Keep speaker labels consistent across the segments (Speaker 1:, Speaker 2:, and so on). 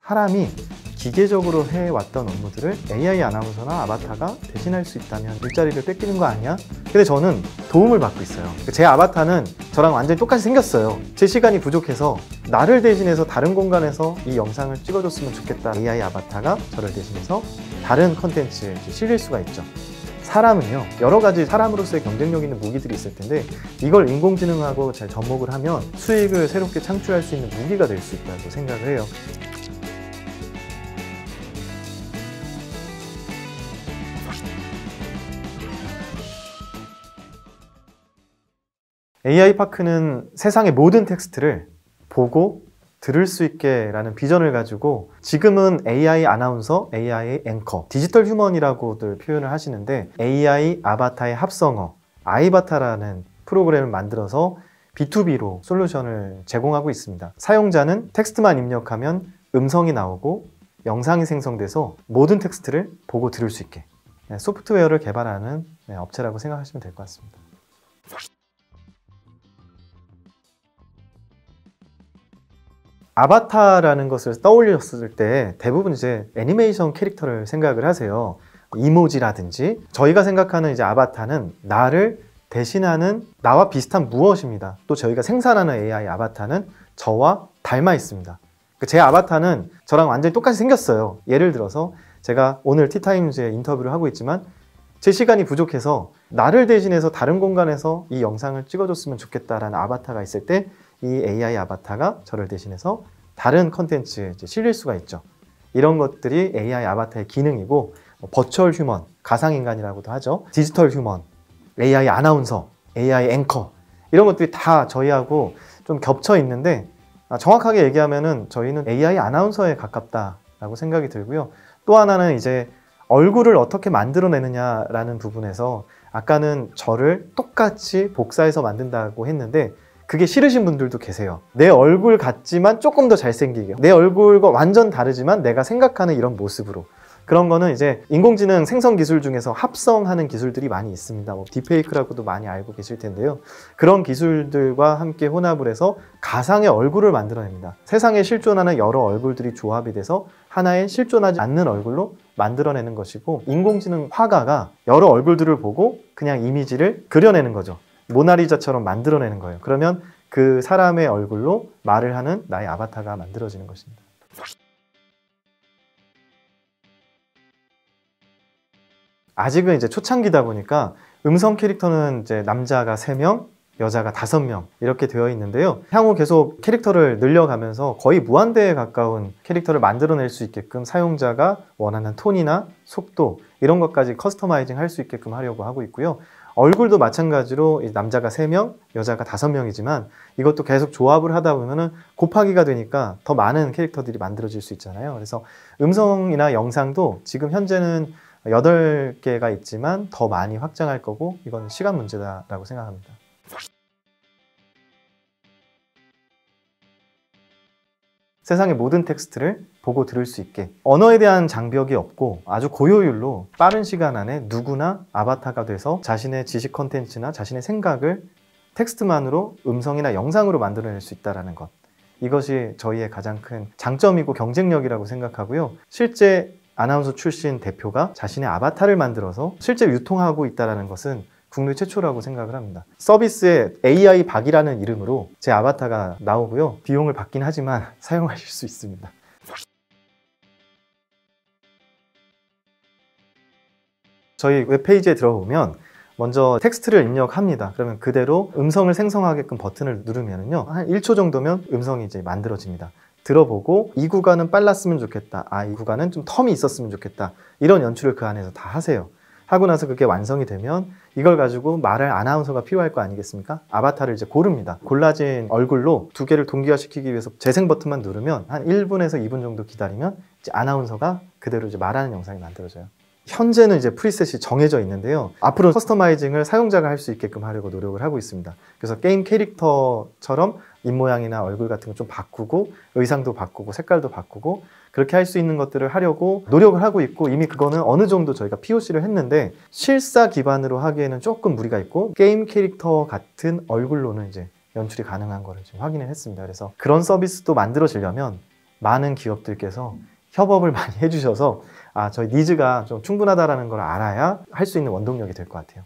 Speaker 1: 사람이 기계적으로 해왔던 업무들을 AI 아나운서나 아바타가 대신할 수 있다면 일자리를 뺏기는 거 아니야? 근데 저는 도움을 받고 있어요. 제 아바타는 저랑 완전히 똑같이 생겼어요. 제 시간이 부족해서 나를 대신해서 다른 공간에서 이 영상을 찍어줬으면 좋겠다. AI 아바타가 저를 대신해서 다른 컨텐츠에 실릴 수가 있죠. 사람은요, 여러 가지 사람으로서의 경쟁력 있는 무기들이 있을 텐데 이걸 인공지능하고 잘 접목을 하면 수익을 새롭게 창출할 수 있는 무기가 될 수 있다고 생각을 해요. AI파크는 세상의 모든 텍스트를 보고 들을 수 있게 라는 비전을 가지고 지금은 AI 아나운서, AI 앵커, 디지털 휴먼이라고들 표현을 하시는데 AI 아바타의 합성어, 아이바타라는 프로그램을 만들어서 B2B로 솔루션을 제공하고 있습니다. 사용자는 텍스트만 입력하면 음성이 나오고 영상이 생성돼서 모든 텍스트를 보고 들을 수 있게 소프트웨어를 개발하는 업체라고 생각하시면 될 것 같습니다. 아바타라는 것을 떠올렸을 때 대부분 이제 애니메이션 캐릭터를 생각을 하세요. 이모지라든지 저희가 생각하는 이제 아바타는 나를 대신하는 나와 비슷한 무엇입니다. 또 저희가 생산하는 AI 아바타는 저와 닮아 있습니다. 제 아바타는 저랑 완전히 똑같이 생겼어요. 예를 들어서 제가 오늘 티타임즈에 인터뷰를 하고 있지만 제 시간이 부족해서 나를 대신해서 다른 공간에서 이 영상을 찍어줬으면 좋겠다라는 아바타가 있을 때 이 AI 아바타가 저를 대신해서 다른 컨텐츠에 실릴 수가 있죠. 이런 것들이 AI 아바타의 기능이고 버추얼 휴먼, 가상인간이라고도 하죠. 디지털 휴먼, AI 아나운서, AI 앵커 이런 것들이 다 저희하고 좀 겹쳐 있는데 정확하게 얘기하면은 저희는 AI 아나운서에 가깝다라고 생각이 들고요. 또 하나는 이제 얼굴을 어떻게 만들어내느냐라는 부분에서 아까는 저를 똑같이 복사해서 만든다고 했는데 그게 싫으신 분들도 계세요. 내 얼굴 같지만 조금 더 잘생기게, 내 얼굴과 완전 다르지만 내가 생각하는 이런 모습으로. 그런 거는 이제 인공지능 생성 기술 중에서 합성하는 기술들이 많이 있습니다. 딥페이크라고도 많이 알고 계실 텐데요. 그런 기술들과 함께 혼합을 해서 가상의 얼굴을 만들어냅니다. 세상에 실존하는 여러 얼굴들이 조합이 돼서 하나의 실존하지 않는 얼굴로 만들어내는 것이고, 인공지능 화가가 여러 얼굴들을 보고 그냥 이미지를 그려내는 거죠. 모나리자처럼 만들어내는 거예요. 그러면 그 사람의 얼굴로 말을 하는 나의 아바타가 만들어지는 것입니다. 아직은 이제 초창기다 보니까 음성 캐릭터는 이제 남자가 3명, 여자가 5명 이렇게 되어 있는데요. 향후 계속 캐릭터를 늘려가면서 거의 무한대에 가까운 캐릭터를 만들어낼 수 있게끔 사용자가 원하는 톤이나 속도 이런 것까지 커스터마이징 할 수 있게끔 하려고 하고 있고요. 얼굴도 마찬가지로 남자가 3명, 여자가 5명이지만 이것도 계속 조합을 하다 보면은 곱하기가 되니까 더 많은 캐릭터들이 만들어질 수 있잖아요. 그래서 음성이나 영상도 지금 현재는 8개가 있지만 더 많이 확장할 거고 이건 시간 문제다라고 생각합니다. 세상의 모든 텍스트를 보고 들을 수 있게 언어에 대한 장벽이 없고 아주 고효율로 빠른 시간 안에 누구나 아바타가 돼서 자신의 지식 컨텐츠나 자신의 생각을 텍스트만으로 음성이나 영상으로 만들어낼 수 있다는 것, 이것이 저희의 가장 큰 장점이고 경쟁력이라고 생각하고요. 실제 아나운서 출신 대표가 자신의 아바타를 만들어서 실제 유통하고 있다는 것은 국내 최초라고 생각을 합니다. 서비스에 AI 박이라는 이름으로 제 아바타가 나오고요. 비용을 받긴 하지만 사용하실 수 있습니다. 저희 웹페이지에 들어오면 먼저 텍스트를 입력합니다. 그러면 그대로 음성을 생성하게끔 버튼을 누르면요. 한 1초 정도면 음성이 이제 만들어집니다. 들어보고 이 구간은 빨랐으면 좋겠다. 이 구간은 좀 텀이 있었으면 좋겠다. 이런 연출을 그 안에서 다 하세요. 하고 나서 그게 완성이 되면 이걸 가지고 말할 아나운서가 필요할 거 아니겠습니까? 아바타를 이제 고릅니다. 골라진 얼굴로 2개를 동기화시키기 위해서 재생 버튼만 누르면 한 1분에서 2분 정도 기다리면 이제 아나운서가 그대로 이제 말하는 영상이 만들어져요. 현재는 이제 프리셋이 정해져 있는데요. 앞으로 커스터마이징을 사용자가 할 수 있게끔 하려고 노력을 하고 있습니다. 그래서 게임 캐릭터처럼 입모양이나 얼굴 같은 거 좀 바꾸고 의상도 바꾸고 색깔도 바꾸고 그렇게 할 수 있는 것들을 하려고 노력을 하고 있고, 이미 그거는 어느 정도 저희가 POC를 했는데 실사 기반으로 하기에는 조금 무리가 있고 게임 캐릭터 같은 얼굴로는 이제 연출이 가능한 거를 지금 확인을 했습니다. 그래서 그런 서비스도 만들어지려면 많은 기업들께서 협업을 많이 해주셔서 저희 니즈가 좀 충분하다라는 걸 알아야 할 수 있는 원동력이 될 것 같아요.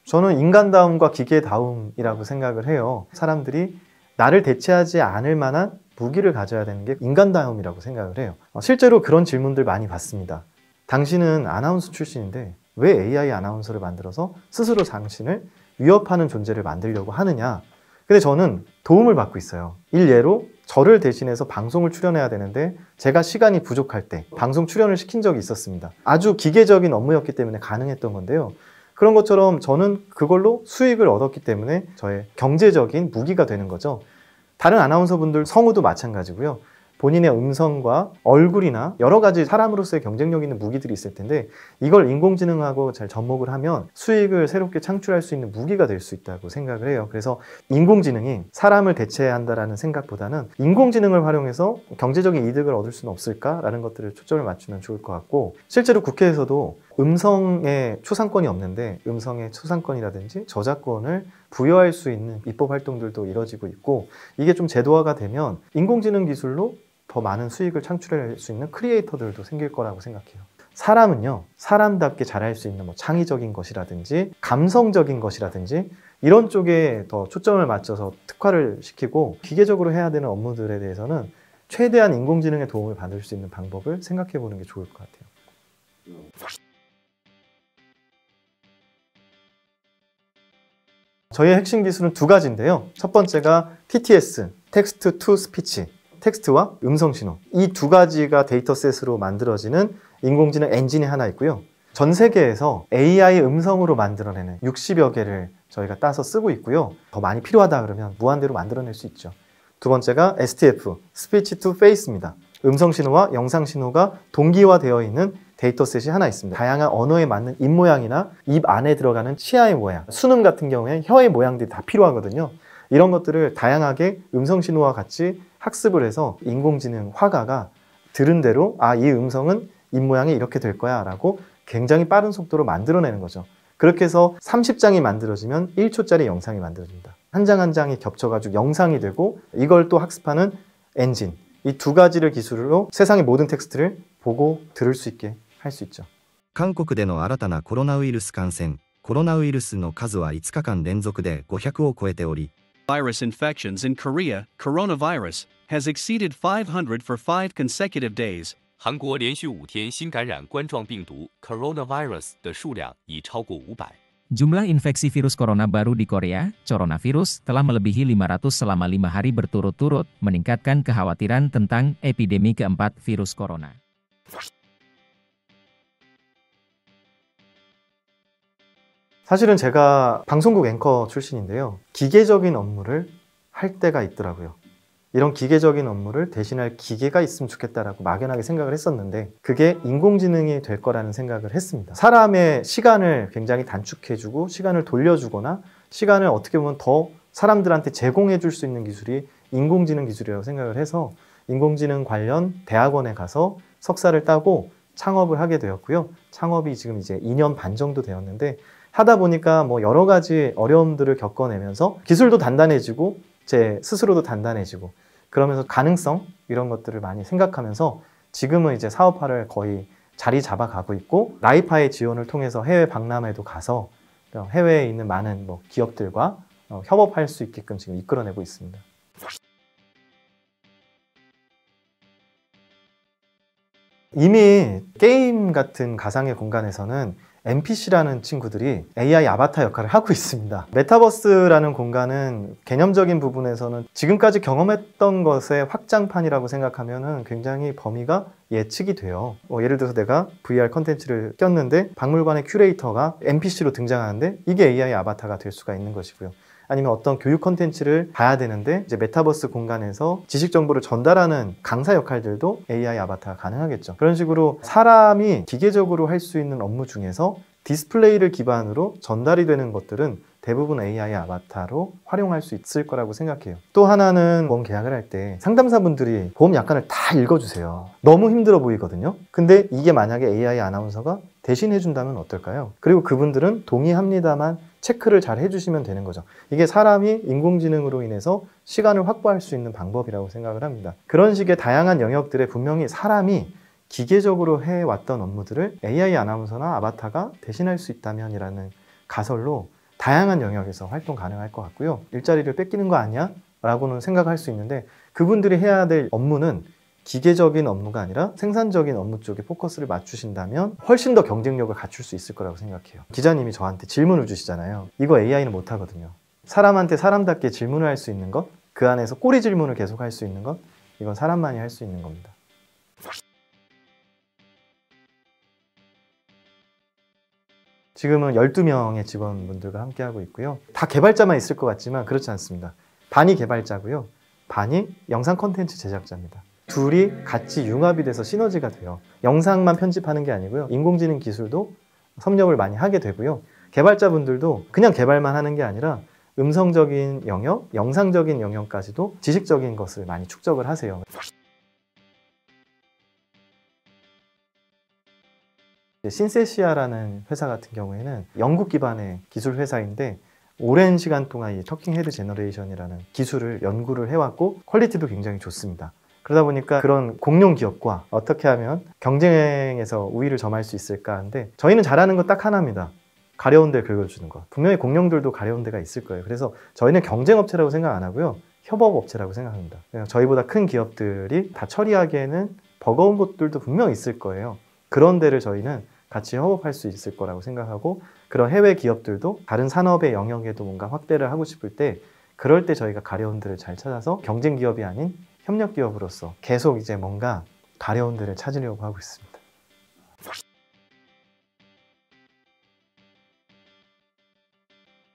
Speaker 1: 저는 인간다움과 기계다움이라고 생각을 해요. 사람들이 나를 대체하지 않을 만한 무기를 가져야 되는 게 인간다움이라고 생각을 해요. 실제로 그런 질문들 많이 받습니다. 당신은 아나운서 출신인데 왜 AI 아나운서를 만들어서 스스로 당신을 위협하는 존재를 만들려고 하느냐? 근데 저는 도움을 받고 있어요. 일례로 저를 대신해서 방송을 출연해야 되는데 제가 시간이 부족할 때 방송 출연을 시킨 적이 있었습니다. 아주 기계적인 업무였기 때문에 가능했던 건데요. 그런 것처럼 저는 그걸로 수익을 얻었기 때문에 저의 경제적인 무기가 되는 거죠. 다른 아나운서분들 성우도 마찬가지고요. 본인의 음성과 얼굴이나 여러 가지 사람으로서의 경쟁력 있는 무기들이 있을 텐데 이걸 인공지능하고 잘 접목을 하면 수익을 새롭게 창출할 수 있는 무기가 될 수 있다고 생각을 해요. 그래서 인공지능이 사람을 대체한다라는 생각보다는 인공지능을 활용해서 경제적인 이득을 얻을 수는 없을까라는 것들을 초점을 맞추면 좋을 것 같고, 실제로 국회에서도 음성에 초상권이 없는데 음성의 초상권이라든지 저작권을 부여할 수 있는 입법 활동들도 이뤄지고 있고, 이게 좀 제도화가 되면 인공지능 기술로 더 많은 수익을 창출할 수 있는 크리에이터들도 생길 거라고 생각해요. 사람은요, 사람답게 잘할 수 있는 창의적인 것이라든지 감성적인 것이라든지 이런 쪽에 더 초점을 맞춰서 특화를 시키고 기계적으로 해야 되는 업무들에 대해서는 최대한 인공지능의 도움을 받을 수 있는 방법을 생각해 보는 게 좋을 것 같아요. 저희의 핵심 기술은 두 가지인데요. 첫 번째가 TTS, 텍스트 투 스피치, 텍스트와 음성 신호. 이 두 가지가 데이터셋으로 만들어지는 인공지능 엔진이 하나 있고요. 전 세계에서 AI 음성으로 만들어내는 60여 개를 저희가 따서 쓰고 있고요. 더 많이 필요하다 그러면 무한대로 만들어낼 수 있죠. 두 번째가 STF, 스피치 투 페이스입니다. 음성 신호와 영상 신호가 동기화되어 있는 데이터셋이 하나 있습니다. 다양한 언어에 맞는 입 모양이나 입 안에 들어가는 치아의 모양, 수능 같은 경우에 혀의 모양들이 다 필요하거든요. 이런 것들을 다양하게 음성 신호와 같이 학습을 해서 인공지능 화가가 들은 대로 이 음성은 입 모양이 이렇게 될 거야 라고 굉장히 빠른 속도로 만들어내는 거죠. 그렇게 해서 30장이 만들어지면 1초짜리 영상이 만들어집니다. 한 장 한 장이 겹쳐가지고 영상이 되고 이걸 또 학습하는 엔진, 이 두 가지를 기술로 세상의 모든 텍스트를 보고 들을 수 있게 할 수 있죠.
Speaker 2: 韓国での新たなコロナウイルス感染、コロナウイルスの数は5日間連続で500を超えており、
Speaker 3: Virus infections in Korea, coronavirus, has exceeded 500 for 5 consecutive days.
Speaker 4: 韩国连续5天新感染冠状病毒 coronavirus 的数量已超过500。
Speaker 5: Jumlah infeksi virus corona baru di Korea, coronavirus, telah melebihi 500 selama 5 hari berturut-turut, meningkatkan kekhawatiran tentang epidemi keempat virus corona.
Speaker 1: 사실은 제가 방송국 앵커 출신인데요. 기계적인 업무를 할 때가 있더라고요. 이런 기계적인 업무를 대신할 기계가 있으면 좋겠다라고 막연하게 생각을 했었는데 그게 인공지능이 될 거라는 생각을 했습니다. 사람의 시간을 굉장히 단축해주고 시간을 돌려주거나 시간을 어떻게 보면 더 사람들한테 제공해 줄 수 있는 기술이 인공지능 기술이라고 생각을 해서 인공지능 관련 대학원에 가서 석사를 따고 창업을 하게 되었고요. 창업이 지금 이제 2년 반 정도 되었는데 하다 보니까 여러 가지 어려움들을 겪어내면서 기술도 단단해지고 제 스스로도 단단해지고 그러면서 가능성 이런 것들을 많이 생각하면서 지금은 이제 사업화를 거의 자리 잡아가고 있고 라이파의 지원을 통해서 해외 박람회도 가서 해외에 있는 많은 기업들과 협업할 수 있게끔 지금 이끌어내고 있습니다. 이미 게임 같은 가상의 공간에서는 NPC라는 친구들이 AI 아바타 역할을 하고 있습니다. 메타버스라는 공간은 개념적인 부분에서는 지금까지 경험했던 것의 확장판이라고 생각하면 굉장히 범위가 예측이 돼요. 예를 들어서 내가 VR 컨텐츠를 꼈는데 박물관의 큐레이터가 NPC로 등장하는데 이게 AI 아바타가 될 수가 있는 것이고요. 아니면 어떤 교육 컨텐츠를 봐야 되는데 이제 메타버스 공간에서 지식 정보를 전달하는 강사 역할들도 AI 아바타가 가능하겠죠. 그런 식으로 사람이 기계적으로 할 수 있는 업무 중에서 디스플레이를 기반으로 전달이 되는 것들은 대부분 AI 아바타로 활용할 수 있을 거라고 생각해요. 또 하나는 보험 계약을 할 때 상담사분들이 보험 약관을 다 읽어주세요. 너무 힘들어 보이거든요. 근데 이게 만약에 AI 아나운서가 대신 해준다면 어떨까요? 그리고 그분들은 동의합니다만 체크를 잘 해주시면 되는 거죠. 이게 사람이 인공지능으로 인해서 시간을 확보할 수 있는 방법이라고 생각을 합니다. 그런 식의 다양한 영역들에 분명히 사람이 기계적으로 해왔던 업무들을 AI 아나운서나 아바타가 대신할 수 있다면이라는 가설로 다양한 영역에서 활동 가능할 것 같고요. 일자리를 뺏기는 거 아니야? 라고는 생각할 수 있는데 그분들이 해야 될 업무는 기계적인 업무가 아니라 생산적인 업무 쪽에 포커스를 맞추신다면 훨씬 더 경쟁력을 갖출 수 있을 거라고 생각해요. 기자님이 저한테 질문을 주시잖아요. 이거 AI는 못하거든요. 사람한테 사람답게 질문을 할 수 있는 것, 그 안에서 꼬리 질문을 계속 할 수 있는 것, 이건 사람만이 할 수 있는 겁니다. 지금은 12명의 직원분들과 함께하고 있고요. 다 개발자만 있을 것 같지만 그렇지 않습니다. 반이 개발자고요. 반이 영상 콘텐츠 제작자입니다. 둘이 같이 융합이 돼서 시너지가 돼요. 영상만 편집하는 게 아니고요. 인공지능 기술도 섭렵을 많이 하게 되고요. 개발자분들도 그냥 개발만 하는 게 아니라 음성적인 영역, 영상적인 영역까지도 지식적인 것을 많이 축적을 하세요. 신세시아라는 회사 같은 경우에는 영국 기반의 기술 회사인데 오랜 시간 동안 이 터킹 헤드 제너레이션이라는 기술을 연구를 해왔고 퀄리티도 굉장히 좋습니다. 그러다 보니까 그런 공룡 기업과 어떻게 하면 경쟁에서 우위를 점할 수 있을까 하는데 저희는 잘하는 건 딱 하나입니다. 가려운 데 긁어주는 것. 분명히 공룡들도 가려운 데가 있을 거예요. 그래서 저희는 경쟁업체라고 생각 안 하고요. 협업업체라고 생각합니다. 저희보다 큰 기업들이 다 처리하기에는 버거운 것들도 분명 있을 거예요. 그런 데를 저희는 같이 협업할 수 있을 거라고 생각하고 그런 해외 기업들도 다른 산업의 영역에도 뭔가 확대를 하고 싶을 때 그럴 때 저희가 가려운 데를 잘 찾아서 경쟁 기업이 아닌 협력 기업으로서 계속 이제 뭔가 가려운 데를 찾으려고 하고 있습니다.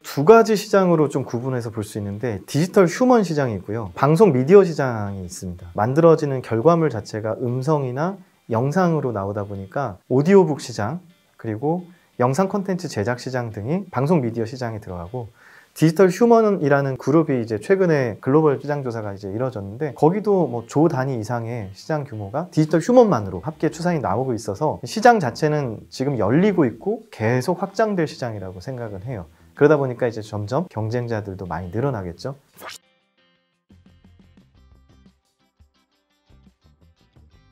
Speaker 1: 두 가지 시장으로 좀 구분해서 볼 수 있는데 디지털 휴먼 시장이 있고요. 방송 미디어 시장이 있습니다. 만들어지는 결과물 자체가 음성이나 영상으로 나오다 보니까 오디오북 시장 그리고 영상 콘텐츠 제작 시장 등이 방송 미디어 시장에 들어가고 디지털 휴먼이라는 그룹이 이제 최근에 글로벌 시장 조사가 이제 이뤄졌는데 거기도 뭐 조 단위 이상의 시장 규모가 디지털 휴먼만으로 합계 추산이 나오고 있어서 시장 자체는 지금 열리고 있고 계속 확장될 시장이라고 생각을 해요. 그러다 보니까 이제 점점 경쟁자들도 많이 늘어나겠죠.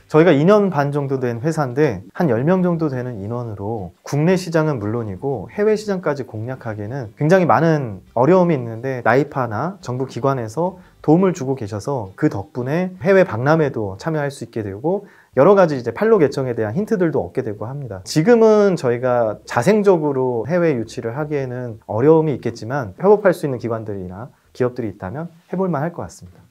Speaker 1: 저희가 2년 반 정도 된 회사인데 한 10명 정도 되는 인원으로 국내 시장은 물론이고 해외 시장까지 공략하기에는 굉장히 많은 어려움이 있는데 나이파나 정부 기관에서 도움을 주고 계셔서 그 덕분에 해외 박람회도 참여할 수 있게 되고 여러 가지 이제 판로 개청에 대한 힌트들도 얻게 되고 합니다. 지금은 저희가 자생적으로 해외 유치를 하기에는 어려움이 있겠지만 협업할 수 있는 기관들이나 기업들이 있다면 해볼 만 할 것 같습니다.